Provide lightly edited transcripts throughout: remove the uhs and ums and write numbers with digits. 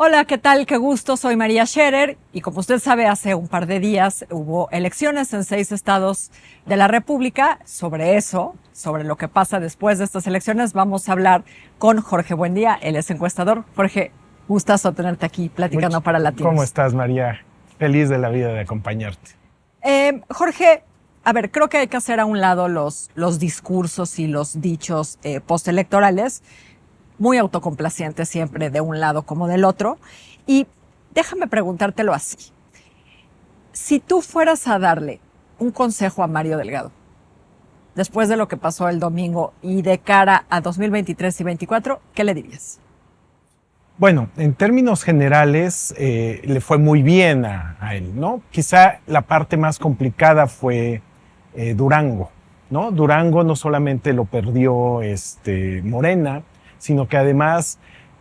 Hola, ¿qué tal? Qué gusto, soy María Scherer y como usted sabe, hace un par de días hubo elecciones en 6 estados de la República. Sobre eso, sobre lo que pasa después de estas elecciones, vamos a hablar con Jorge Buendía, él es encuestador. Jorge, gustazo tenerte aquí platicando para ¿Cómo Latinos. estás, María? Feliz de la vida de acompañarte. Jorge, a ver, creo que hay que hacer a un lado los discursos y los dichos postelectorales, muy autocomplacientes siempre de un lado como del otro. Y déjame preguntártelo así. Si tú fueras a darle un consejo a Mario Delgado, después de lo que pasó el domingo y de cara a 2023 y 2024, ¿qué le dirías? Bueno, en términos generales, le fue muy bien a él, ¿no? Quizá la parte más complicada fue Durango, ¿no? Durango no solamente lo perdió Morena, sino que además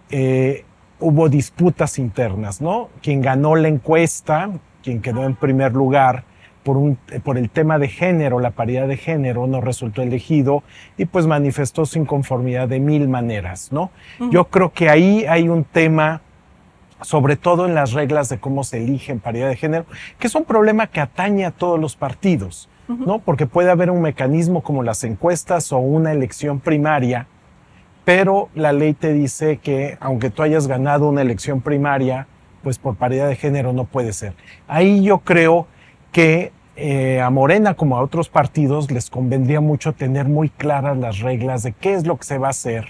eh, hubo disputas internas, ¿no? Quien ganó la encuesta, quien quedó en primer lugar por el tema de género, la paridad de género, no resultó elegido y pues manifestó su inconformidad de mil maneras, ¿no? Ujú. Yo creo que ahí hay un tema, sobre todo en las reglas de cómo se elige en paridad de género, que es un problema que atañe a todos los partidos, Ujú. ¿no? Porque puede haber un mecanismo como las encuestas o una elección primaria, pero la ley te dice que aunque tú hayas ganado una elección primaria, pues por paridad de género no puede ser. Ahí yo creo que a Morena como a otros partidos les convendría mucho tener muy claras las reglas de qué es lo que se va a hacer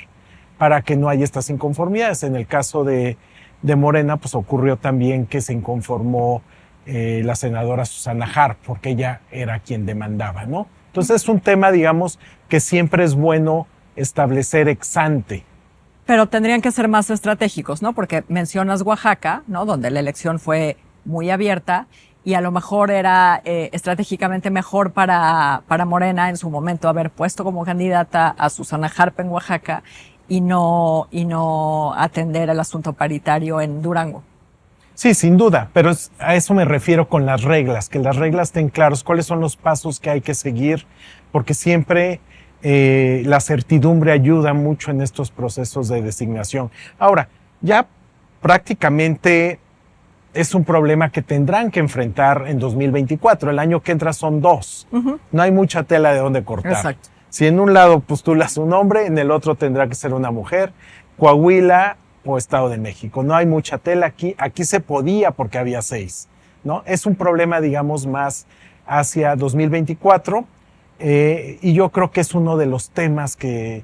para que no haya estas inconformidades. En el caso de Morena, pues ocurrió también que se inconformó la senadora Susana Harp, porque ella era quien demandaba, ¿no? Entonces es un tema, digamos, que siempre es bueno establecer ex ante. Pero tendrían que ser más estratégicos, ¿no? Porque mencionas Oaxaca, ¿no? Donde la elección fue muy abierta y a lo mejor era estratégicamente mejor para Morena en su momento haber puesto como candidata a Susana Harp en Oaxaca y no atender el asunto paritario en Durango. Sí, sin duda, pero a eso me refiero con las reglas, que las reglas estén claras, cuáles son los pasos que hay que seguir, porque siempre la certidumbre ayuda mucho en estos procesos de designación. Ahora, ya prácticamente es un problema que tendrán que enfrentar en 2024. El año que entra son dos. Ujú. No hay mucha tela de dónde cortar. Exacto. Si en un lado postulas un hombre, en el otro tendrá que ser una mujer. Coahuila o Estado de México. No hay mucha tela aquí. Aquí se podía porque había 6, ¿no? Es un problema, digamos, más hacia 2024 y yo creo que es uno de los temas que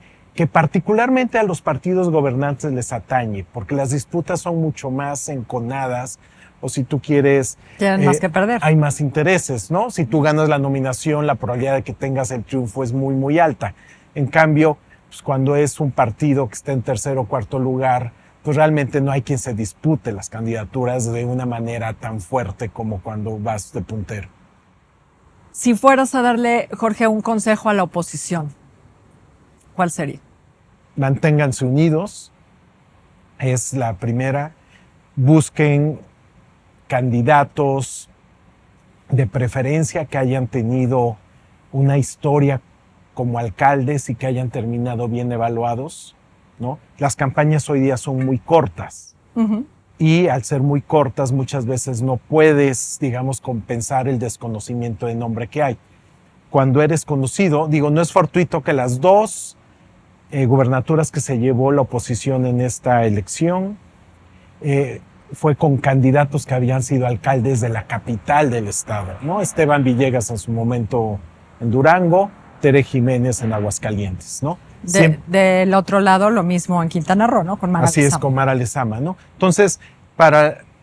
particularmente a los partidos gobernantes les atañe, porque las disputas son mucho más enconadas, o si tú quieres, Tienen más que perder. hay más intereses, ¿no? Si tú ganas la nominación, la probabilidad de que tengas el triunfo es muy, muy alta. En cambio, pues cuando es un partido que está en tercer o cuarto lugar, pues realmente no hay quien se dispute las candidaturas de una manera tan fuerte como cuando vas de puntero. Si fueras a darle, Jorge, un consejo a la oposición, ¿cuál sería? Manténganse unidos, es la primera. Busquen candidatos de preferencia que hayan tenido una historia como alcaldes y que hayan terminado bien evaluados, ¿no? Las campañas hoy día son muy cortas Ujú. y al ser muy cortas muchas veces no puedes, digamos, compensar el desconocimiento de nombre que hay. Cuando eres conocido, digo, no es fortuito que las dos gubernaturas que se llevó la oposición en esta elección eh, fue con candidatos que habían sido alcaldes de la capital del estado, ¿no? Esteban Villegas en su momento en Durango, Tere Jiménez en Aguascalientes, ¿no? Del otro lado, lo mismo en Quintana Roo, ¿no? Con Mara Así es Lezama. con Mara Lezama, ¿no? Entonces,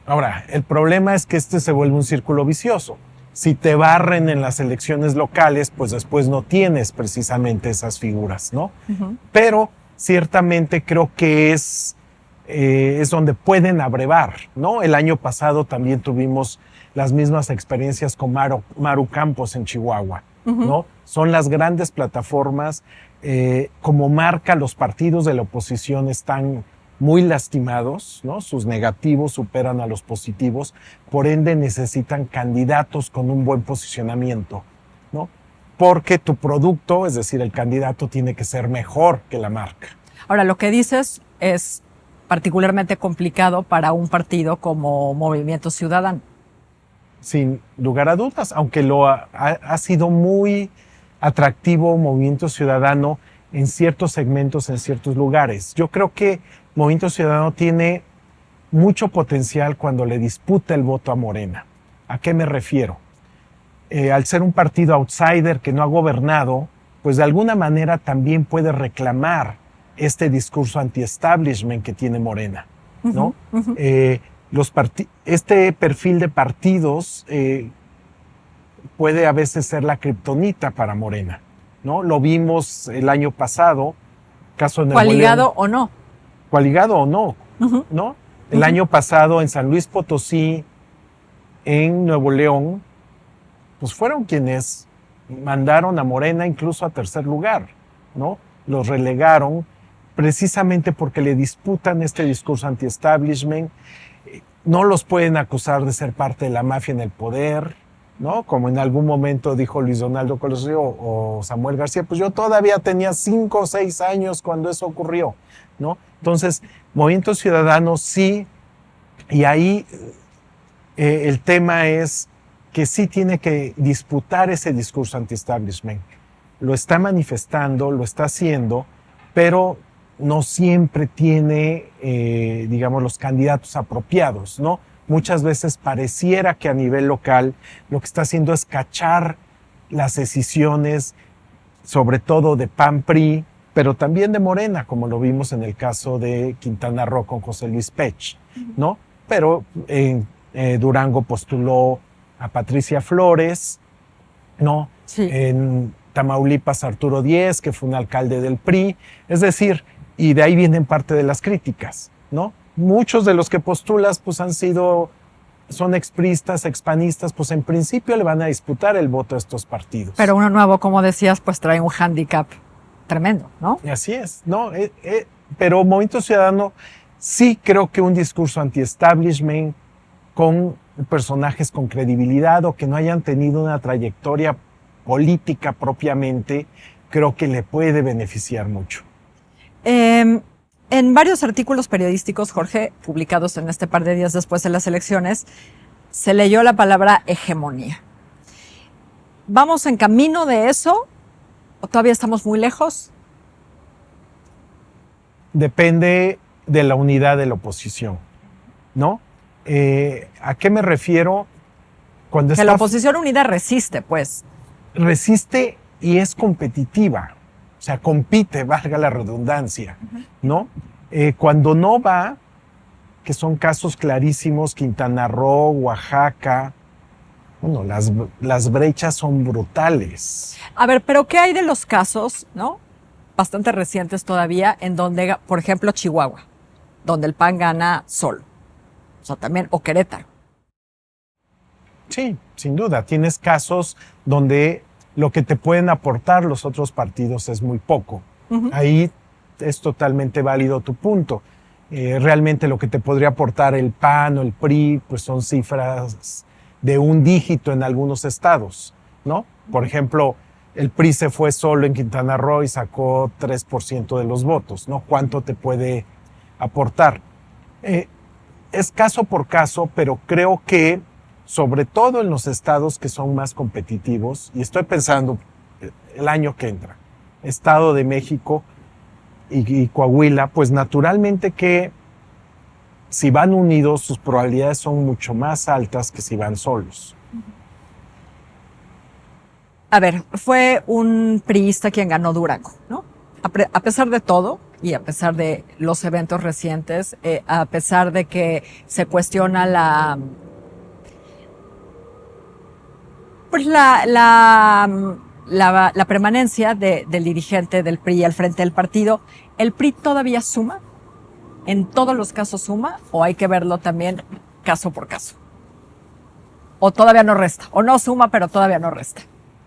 ahora, el problema es que se vuelve un círculo vicioso. Si te barren en las elecciones locales, pues después no tienes precisamente esas figuras, ¿no? Ujú. Pero ciertamente creo que es donde pueden abrevar, ¿no? El año pasado también tuvimos las mismas experiencias con Maru Campos en Chihuahua, Ujú. ¿no? Son las grandes plataformas, como marca, los partidos de la oposición están muy lastimados, ¿no? Sus negativos superan a los positivos, por ende necesitan candidatos con un buen posicionamiento, ¿no? Porque tu producto, es decir, el candidato tiene que ser mejor que la marca. Ahora, lo que dices es particularmente complicado para un partido como Movimiento Ciudadano. Sin lugar a dudas, aunque ha sido muy atractivo Movimiento Ciudadano en ciertos segmentos, en ciertos lugares. Yo creo que Movimiento Ciudadano tiene mucho potencial cuando le disputa el voto a Morena. ¿A qué me refiero? Al ser un partido outsider que no ha gobernado, pues de alguna manera también puede reclamar este discurso anti-establishment que tiene Morena, ¿no? Este perfil de partidos puede a veces ser la kriptonita para Morena, ¿no? Lo vimos el año pasado, caso de Nuevo León. ¿Coaligado o no? Coaligado o no, ¿no? El año pasado en San Luis Potosí, en Nuevo León, pues fueron quienes mandaron a Morena incluso a tercer lugar, ¿no? Los relegaron precisamente porque le disputan este discurso anti-establishment. No los pueden acusar de ser parte de la mafia en el poder, ¿no? Como en algún momento dijo Luis Donaldo Colosio o Samuel García, pues yo todavía tenía 5 o 6 años cuando eso ocurrió, ¿no? Entonces, Movimiento Ciudadano sí, y ahí el tema es que sí tiene que disputar ese discurso anti-establishment. Lo está manifestando, lo está haciendo, pero no siempre tiene, digamos, los candidatos apropiados, ¿no? Muchas veces pareciera que a nivel local lo que está haciendo es cachar las decisiones, sobre todo de PAN-PRI, pero también de Morena, como lo vimos en el caso de Quintana Roo con José Luis Pech, ¿no? Pero en Durango postuló a Patricia Flores, ¿no? Sí. En Tamaulipas Arturo Díez, que fue un alcalde del PRI, es decir, y de ahí vienen parte de las críticas, ¿no? Muchos de los que postulas pues son expristas, expanistas, pues en principio le van a disputar el voto a estos partidos. Pero uno nuevo, como decías, pues trae un hándicap tremendo, ¿no? Y así es, ¿no? Pero Movimiento Ciudadano sí creo que un discurso anti-establishment con personajes con credibilidad o que no hayan tenido una trayectoria política propiamente, creo que le puede beneficiar mucho. En varios artículos periodísticos, Jorge, publicados en este par de días después de las elecciones, se leyó la palabra hegemonía. ¿Vamos en camino de eso o todavía estamos muy lejos? Depende de la unidad de la oposición, ¿no? ¿A qué me refiero? Cuando que la oposición unida resiste, pues. Resiste y es competitiva. O sea, compite, valga la redundancia, ¿no? Cuando no va, que son casos clarísimos, Quintana Roo, Oaxaca, bueno, las brechas son brutales. A ver, pero ¿qué hay de los casos, no? Bastante recientes todavía, en donde, por ejemplo, Chihuahua, donde el PAN gana solo. O sea, también, o Querétaro. Sí, sin duda. Tienes casos donde lo que te pueden aportar los otros partidos es muy poco. Ahí es totalmente válido tu punto. Realmente lo que te podría aportar el PAN o el PRI, pues son cifras de un dígito en algunos estados, ¿no? Por ejemplo, el PRI se fue solo en Quintana Roo y sacó 3% de los votos, ¿no? ¿Cuánto te puede aportar? Es caso por caso, pero creo que sobre todo en los estados que son más competitivos, y estoy pensando el año que entra, Estado de México y Coahuila, pues naturalmente que si van unidos sus probabilidades son mucho más altas que si van solos. A ver, fue un priista quien ganó Durango, ¿no? A pesar de todo, y a pesar de los eventos recientes, a pesar de que se cuestiona la permanencia del dirigente del PRI al frente del partido, ¿el PRI todavía suma? ¿En todos los casos suma? ¿O hay que verlo también caso por caso? ¿O todavía no resta? ¿O no suma, pero todavía no resta?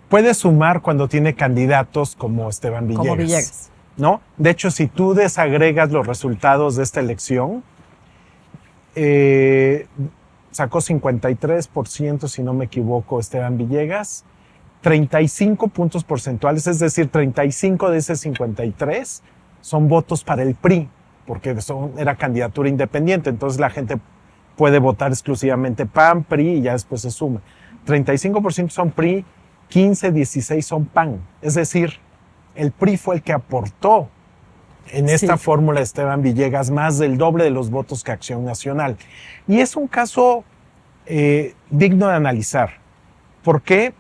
Puede sumar cuando tiene candidatos como Esteban Villegas. Como Villegas. ¿No? De hecho, si tú desagregas los resultados de esta elección, sacó 53%, si no me equivoco, Esteban Villegas, 35 puntos porcentuales, es decir, 35 de ese 53 son votos para el PRI. porque era candidatura independiente, entonces la gente puede votar exclusivamente PAN, PRI y ya después se suma. 35% son PRI, 15, 16 son PAN. Es decir, el PRI fue el que aportó en esta fórmula Esteban Villegas más del doble de los votos que Acción Nacional. Y es un caso digno de analizar. ¿Por qué?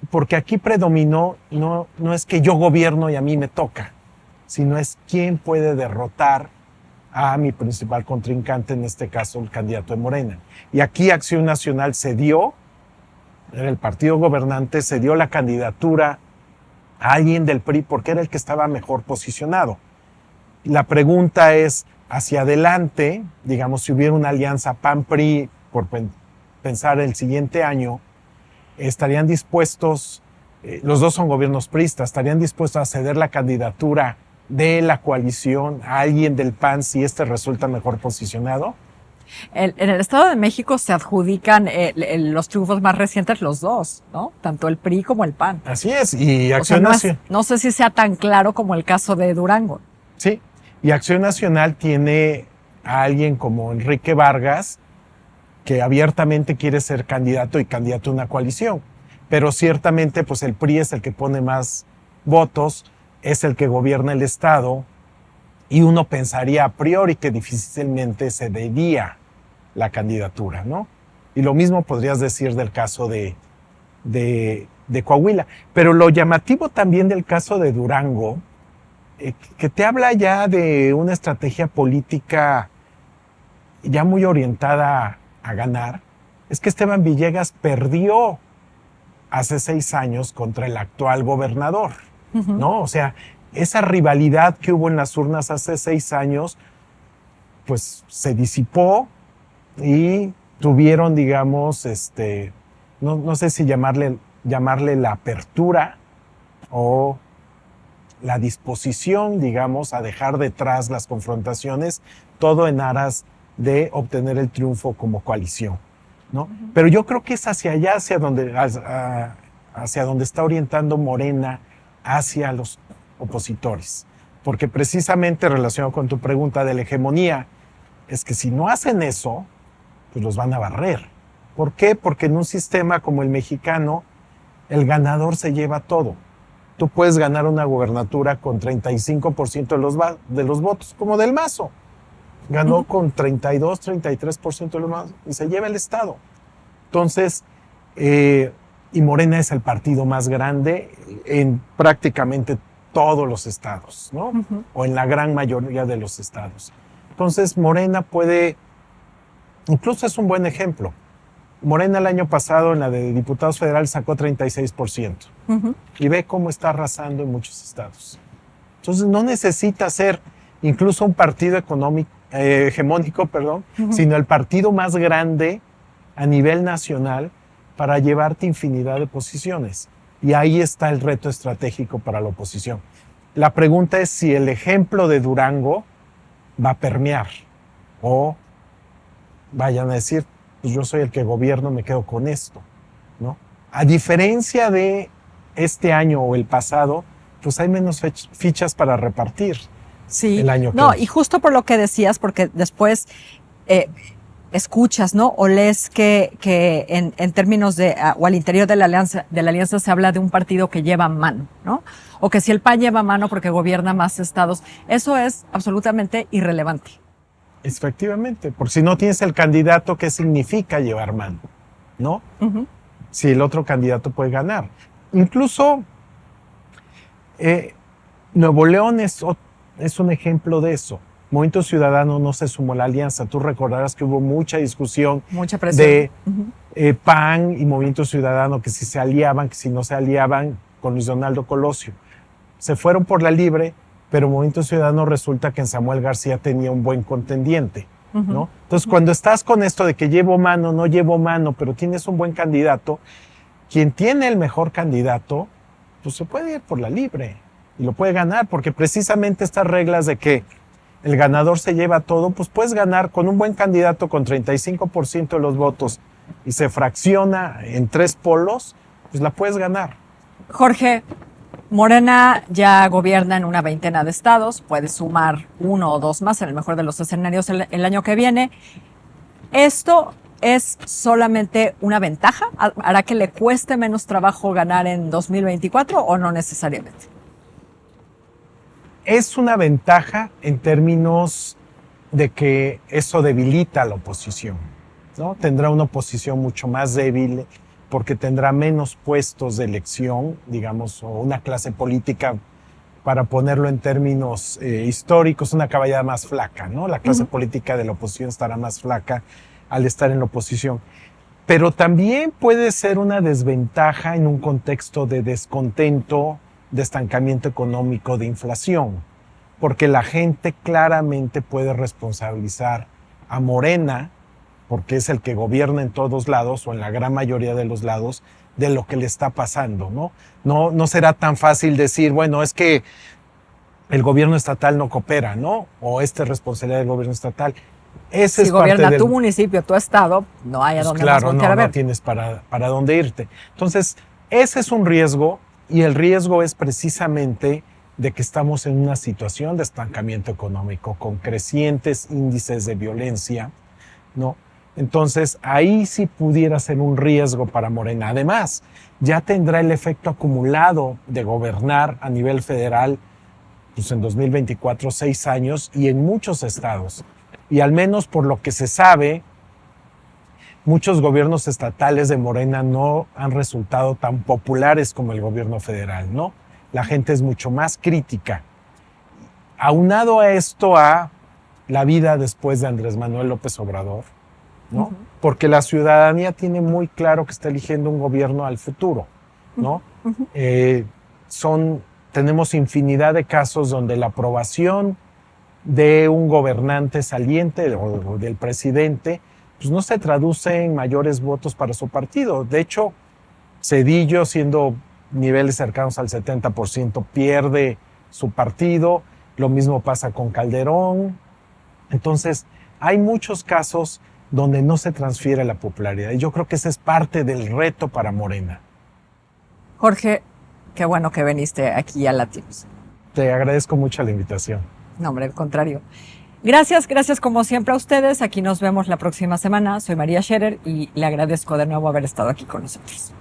Porque aquí predominó, no es que yo gobierno y a mí me toca, sino es quién puede derrotar a mi principal contrincante, en este caso el candidato de Morena. Y aquí Acción Nacional cedió, era el partido gobernante, cedió la candidatura a alguien del PRI porque era el que estaba mejor posicionado. La pregunta es, hacia adelante, digamos, si hubiera una alianza PAN-PRI, por pensar el siguiente año, estarían dispuestos, los dos son gobiernos priistas, estarían dispuestos a ceder la candidatura de la coalición a alguien del PAN si este resulta mejor posicionado. En el Estado de México se adjudican los triunfos más recientes los dos, ¿no? Tanto el PRI como el PAN. Así es, y Acción Nacional. No sé si sea tan claro como el caso de Durango. Sí, y Acción Nacional tiene a alguien como Enrique Vargas, que abiertamente quiere ser candidato y candidato a una coalición. Pero ciertamente, pues el PRI es el que pone más votos, es el que gobierna el Estado, y uno pensaría a priori que difícilmente cedería la candidatura, ¿no? Y lo mismo podrías decir del caso de Coahuila. Pero lo llamativo también del caso de Durango, que te habla ya de una estrategia política ya muy orientada a ganar, es que Esteban Villegas perdió hace 6 años contra el actual gobernador, ¿no? O sea, esa rivalidad que hubo en las urnas hace 6 años, pues se disipó y tuvieron, digamos, no sé si llamarle la apertura o la disposición, digamos, a dejar detrás las confrontaciones, todo en aras de obtener el triunfo como coalición, ¿no? Pero yo creo que es hacia allá, hacia donde está orientando Morena, hacia los opositores. Porque precisamente relacionado con tu pregunta de la hegemonía, es que si no hacen eso, pues los van a barrer. ¿Por qué? Porque en un sistema como el mexicano, el ganador se lleva todo. Tú puedes ganar una gubernatura con 35% de los votos, como del Mazo. Ganó con 32, 33% de los votos y se lleva el Estado. Entonces, y Morena es el partido más grande en prácticamente todos los estados, ¿no? O en la gran mayoría de los estados. Entonces, Morena puede, incluso es un buen ejemplo. Morena el año pasado en la de diputados federales sacó 36%. Y ve cómo está arrasando en muchos estados. Entonces, no necesita ser incluso un partido hegemónico, sino el partido más grande a nivel nacional para llevarte infinidad de posiciones. Y ahí está el reto estratégico para la oposición. La pregunta es si el ejemplo de Durango va a permear o vayan a decir, pues yo soy el que gobierno, me quedo con esto, ¿no? A diferencia de este año o el pasado, pues hay menos fichas para repartir. Sí, el año que no, y justo por lo que decías, porque después escuchas, ¿no? O lees que en términos de, o al interior de la alianza se habla de un partido que lleva mano, ¿no? O que si el PAN lleva mano porque gobierna más estados, eso es absolutamente irrelevante. Efectivamente, porque si no tienes el candidato, ¿qué significa llevar mano? ¿No? Si el otro candidato puede ganar. Incluso Nuevo León es un ejemplo de eso. Movimiento Ciudadano no se sumó a la alianza. Tú recordarás que hubo mucha discusión, mucha presión de PAN y Movimiento Ciudadano, que si se aliaban, que si no se aliaban con Luis Donaldo Colosio. Se fueron por la libre, pero Movimiento Ciudadano resulta que en Samuel García tenía un buen contendiente, ¿no? Entonces, cuando estás con esto de que llevo mano, no llevo mano, pero tienes un buen candidato, quien tiene el mejor candidato, pues se puede ir por la libre y lo puede ganar, porque precisamente estas reglas de que el ganador se lleva todo, pues puedes ganar con un buen candidato con 35% de los votos y se fracciona en 3 polos, pues la puedes ganar. Jorge, Morena ya gobierna en una veintena de estados, puede sumar uno o dos más en el mejor de los escenarios el año que viene. ¿Esto es solamente una ventaja? ¿Hará que le cueste menos trabajo ganar en 2024 o no necesariamente? Es una ventaja en términos de que eso debilita a la oposición, ¿no? Tendrá una oposición mucho más débil porque tendrá menos puestos de elección, digamos, o una clase política, para ponerlo en términos históricos, una caballada más flaca, ¿no? La clase política de la oposición estará más flaca al estar en la oposición. Pero también puede ser una desventaja en un contexto de descontento, de estancamiento económico, de inflación, porque la gente claramente puede responsabilizar a Morena, porque es el que gobierna en todos lados o en la gran mayoría de los lados, de lo que le está pasando, ¿no? No será tan fácil decir, bueno, es que el gobierno estatal no coopera, ¿no? O esta es responsabilidad del gobierno estatal. Ese si es parte gobierna del... tu municipio, tu estado, no hay a Pues dónde claro, más voltear a ver. no tienes para dónde irte. Entonces, ese es un riesgo, y el riesgo es precisamente de que estamos en una situación de estancamiento económico con crecientes índices de violencia, ¿no? Entonces, ahí sí pudiera ser un riesgo para Morena. Además, ya tendrá el efecto acumulado de gobernar a nivel federal, pues en 2024, 6 años, y en muchos estados. Y al menos por lo que se sabe, muchos gobiernos estatales de Morena no han resultado tan populares como el gobierno federal, ¿no? La gente es mucho más crítica. Aunado a esto a la vida después de Andrés Manuel López Obrador, ¿no? Porque la ciudadanía tiene muy claro que está eligiendo un gobierno al futuro, ¿no? Tenemos infinidad de casos donde la aprobación de un gobernante saliente o del presidente pues no se traduce en mayores votos para su partido. De hecho, Zedillo, siendo niveles cercanos al 70%, pierde su partido. Lo mismo pasa con Calderón. Entonces, hay muchos casos donde no se transfiere la popularidad. Y yo creo que ese es parte del reto para Morena. Jorge, qué bueno que viniste aquí a Latinos. Te agradezco mucho la invitación. No, hombre, al contrario. Gracias como siempre a ustedes. Aquí nos vemos la próxima semana. Soy María Scherer y le agradezco de nuevo haber estado aquí con nosotros.